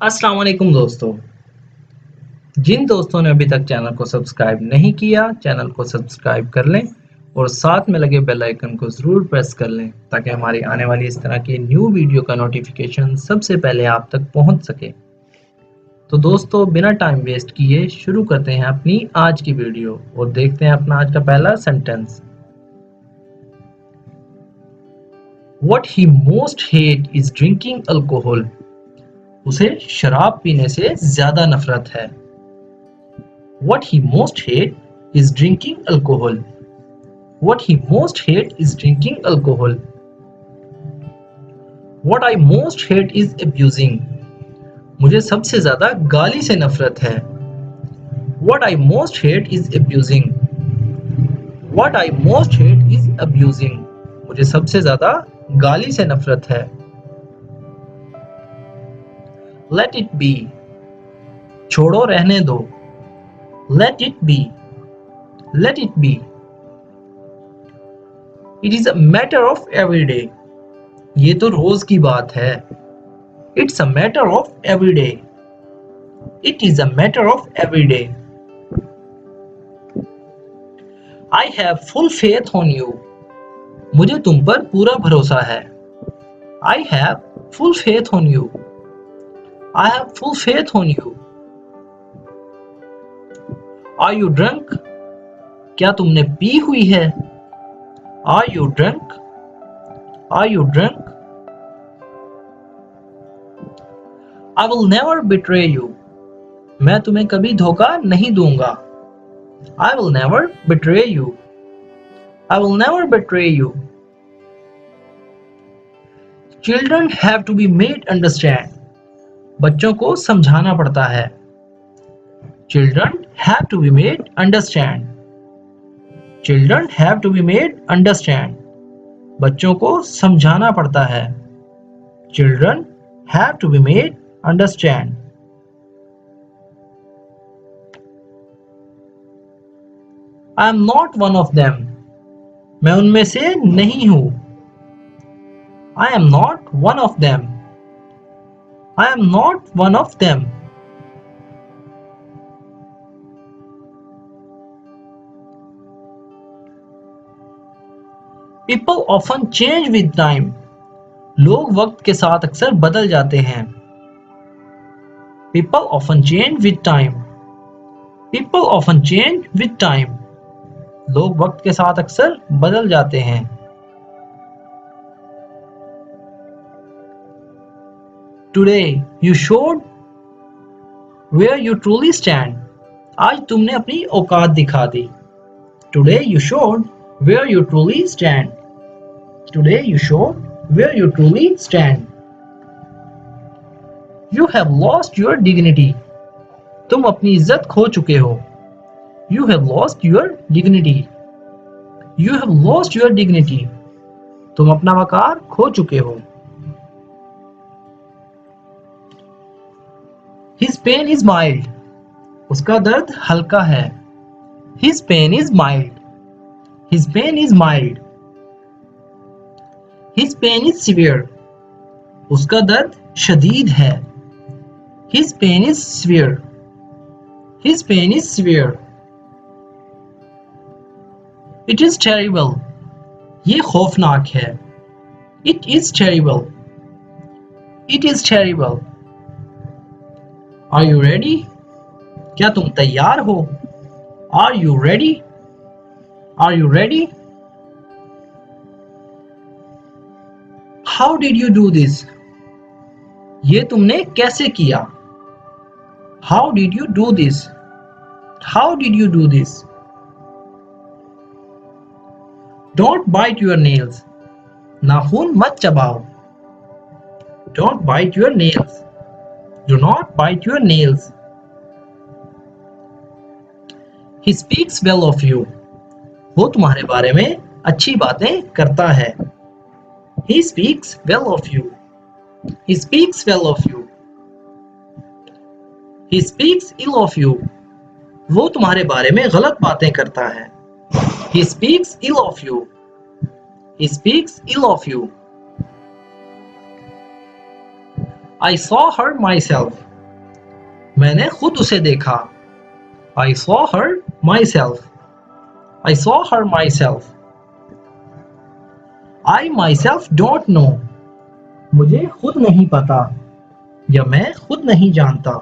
अस्सलाम वालेकुम दोस्तों। जिन दोस्तों ने अभी तक चैनल को सब्सक्राइब नहीं किया, चैनल को सब्सक्राइब कर लें और साथ में लगे बेल आइकन को ज़रूर प्रेस कर लें ताकि हमारी आने वाली इस तरह की न्यू वीडियो का नोटिफिकेशन सबसे पहले आप तक पहुंच सके। तो दोस्तों बिना टाइम वेस्ट किए शुरू करते हैं अपनी आज की वीडियो और देखते हैं अपना आज का पहला sentence. What he most hate is drinking alcohol. उसे शराब पीने से ज्यादा नफरत है। What he most hate is drinking alcohol. What he most hate is drinking alcohol. What I most hate is abusing. मुझे सबसे ज्यादा गाली से नफरत है। What I most hate is abusing. What I most hate is abusing. मुझे सबसे ज्यादा गाली से नफरत है। Let it be. छोड़ो रहने दो। Let it be. Let it be. It is a matter of every day. ये तो रोज की बात है। It's a matter of every day. It is a matter of every day. I have full faith on you. मुझे तुम पर पूरा भरोसा है। I have full faith on you. I have full faith on you. Are you drunk? क्या तुमने P हुई है? Are you drunk? Are you drunk? I will never betray you. मैं तुम्हें कभी धोखा नहीं दूंगा। I will never betray you. I will never betray you. Children have to be made understand. बच्चों को समझाना पड़ता है। Children have to be made understand. Children have to be made understand. बच्चों को समझाना पड़ता है। Children have to be made understand. I am not one of them. मैं उनमें से नहीं हूं। I am not one of them. I am not one of them. People often change with time. लोग वक्त के साथ अक्सर बदल जाते हैं। People often change with time. People often change with time. लोग वक्त के साथ अक्सर बदल जाते हैं। Today you showed where you truly stand. आज तुमने अपनी औकात दिखा दी। Today you showed where you truly stand. Today you showed where you truly stand. You have lost your dignity. तुम अपनी इज्जत खो चुके हो। You have lost your dignity. You have lost your dignity. तुम अपना वकार खो चुके हो। His pain is mild. उसका दर्द हल्का है। His pain is mild. His pain is mild. His pain is severe. उसका दर्द शदीद है। His pain is severe. His pain is severe. It is terrible. ये खौफनाक है। It is terrible. It is terrible. Are you ready? क्या तुम तैयार हो? Are you ready? Are you ready? How did you do this? ये तुमने कैसे किया? How did you do this? How did you do this? Don't bite your nails. नाखून मत चबाओ। Don't bite your nails. Do not bite your nails. He speaks well of you. वो तुम्हारे बारे में अच्छी बातें करता है। He speaks well of you. He speaks well of you. He speaks ill of you. वो तुम्हारे बारे में गलत बातें करता है। He speaks ill of you. He speaks ill of you. I saw her myself. मैंने खुद उसे देखा। I saw her myself. I saw her myself. I myself don't know. मुझे खुद नहीं पता या मैं खुद नहीं जानता।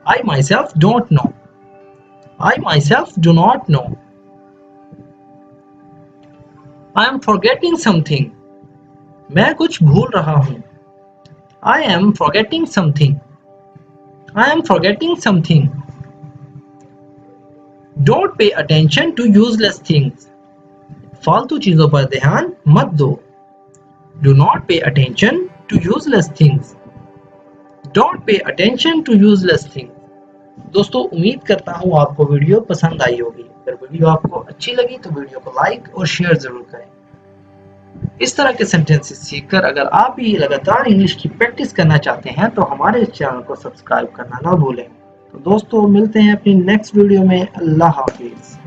I myself don't know. I myself do not know. I am forgetting something. मैं कुछ भूल रहा हूँ। I am forgetting something. I am forgetting something. Don't pay attention to useless things. फालतू चीजों पर ध्यान मत दो। Do not pay attention to useless things. Don't pay attention to useless things. दोस्तों उम्मीद करता हूँ आपको वीडियो पसंद आई होगी। अगर वीडियो आपको अच्छी लगी तो वीडियो को लाइक और शेयर जरूर करें। इस तरह के सेंटेंसेस सीखकर अगर आप भी लगातार इंग्लिश की प्रैक्टिस करना चाहते हैं तो हमारे इस चैनल को सब्सक्राइब करना ना भूलें। तो दोस्तों मिलते हैं अपनी नेक्स्ट वीडियो में। अल्लाह हाफिज।